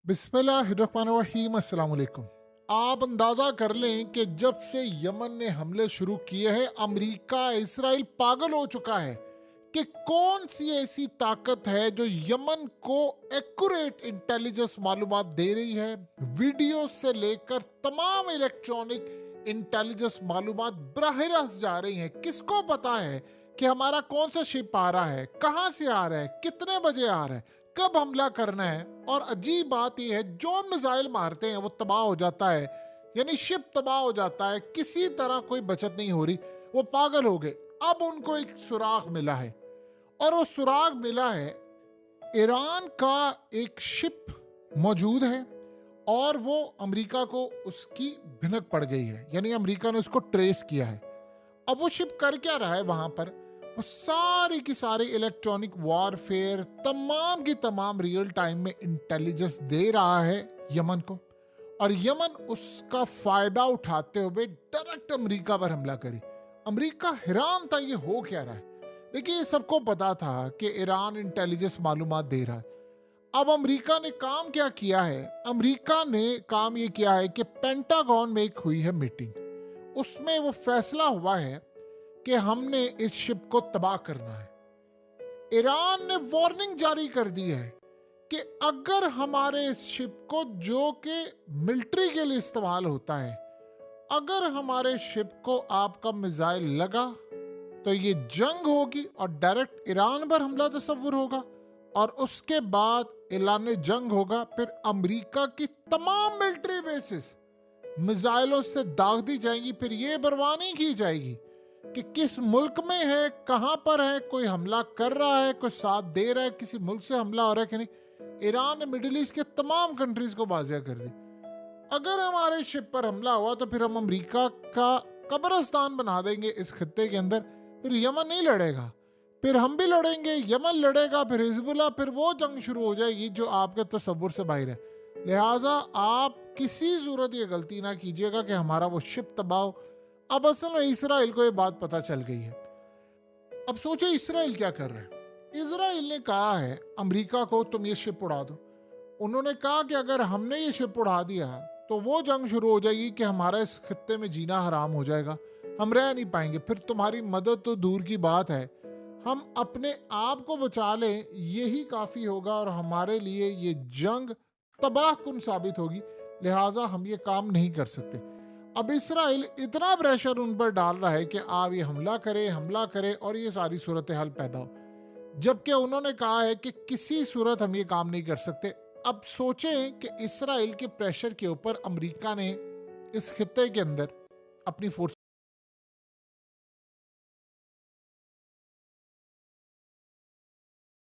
बिस्मिल्लाहिर्रहमानिर्रहीम, अस्सलाम वालेकुम। आप अंदाजा कर लें कि जब से यमन ने हमले शुरू किए हैं, अमेरिका इसराइल पागल हो चुका है कि कौन सी ऐसी ताकत है जो यमन को एक्यूरेट इंटेलिजेंस मालूमात दे रही है। वीडियो से लेकर तमाम इलेक्ट्रॉनिक इंटेलिजेंस मालूमात बराह रास्त जा रही हैं। किसको पता है कि हमारा कौन सा शिप आ रहा है, कहां से आ रहा है, कितने बजे आ रहा है, कब हमला करना है। और अजीब बात यह है, जो मिसाइल मारते हैं वो तबाह हो जाता है, यानी शिप तबाह हो जाता है। किसी तरह कोई बचत नहीं हो रही। वो पागल हो गए। अब उनको एक सुराग मिला है, और वो सुराग मिला है, ईरान का एक शिप मौजूद है और वो अमेरिका को उसकी भिनक पड़ गई है, यानी अमेरिका ने उसको ट्रेस किया है। अब वो शिप कर क्या रहा है वहां पर? वो सारी की सारी इलेक्ट्रॉनिक वॉरफेयर, तमाम की तमाम रियल टाइम में इंटेलिजेंस दे रहा है यमन को, और यमन उसका फायदा उठाते हुए डायरेक्ट अमेरिका पर हमला करी। अमेरिका हैरान था, ये हो क्या रहा है। देखिए, सबको पता था कि ईरान इंटेलिजेंस मालूमात दे रहा है। अब अमेरिका ने काम क्या किया है? अमेरिका ने काम ये किया है कि पेंटागन में एक हुई है मीटिंग, उसमें वो फैसला हुआ है कि हमने इस शिप को तबाह करना है। ईरान ने वार्निंग जारी कर दी है कि अगर हमारे इस शिप को, जो कि मिलिट्री के लिए इस्तेमाल होता है, अगर हमारे शिप को आपका मिसाइल लगा तो ये जंग होगी और डायरेक्ट ईरान पर हमला तस्वुर होगा, और उसके बाद ऐलान जंग होगा। फिर अमेरिका की तमाम मिलिट्री बेसिस मिसाइलों से दाग दी जाएंगी। फिर ये परवाह नहीं की जाएगी कि किस मुल्क में है, कहां पर है, कोई हमला कर रहा है, कोई साथ दे रहा है, किसी मुल्क से हमला हो रहा है कि नहीं। ईरान ने मिडिल ईस्ट के तमाम कंट्रीज को बाजिया कर दी। अगर हमारे शिप पर हमला हुआ तो फिर हम अमेरिका का कब्रिस्तान बना देंगे इस खत्ते के अंदर। फिर यमन नहीं लड़ेगा, फिर हम भी लड़ेंगे, यमन लड़ेगा, फिर हिजबुल्लाह, फिर वो जंग शुरू हो जाएगी जो आपके तसव्वुर से बाहर है। लिहाजा आप किसी सूरत ये गलती ना कीजिएगा कि हमारा वो शिप तबाह हो। अब असल में इसराइल को ये बात पता चल गई है। अब सोचे इसराइल क्या कर रहा है। इसराइल ने कहा है अमेरिका को, तुम ये शिप उड़ा दो। उन्होंने कहा कि अगर हमने ये शिप उड़ा दिया तो वो जंग शुरू हो जाएगी कि हमारा इस खत्ते में जीना हराम हो जाएगा, हम रह नहीं पाएंगे। फिर तुम्हारी मदद तो दूर की बात है, हम अपने आप को बचा लें यही काफ़ी होगा, और हमारे लिए ये जंग तबाह कुन साबित होगी। लिहाजा हम ये काम नहीं कर सकते। अब इसराइल इतना प्रेशर उन पर डाल रहा है कि आप ये हमला करे और ये सारी सूरत हाल पैदा हो, जबकि उन्होंने कहा है कि किसी सूरत हम ये काम नहीं कर सकते। अब सोचें कि इसराइल के प्रेशर के ऊपर अमेरिका ने इस खित्ते के अंदर अपनी फोर्स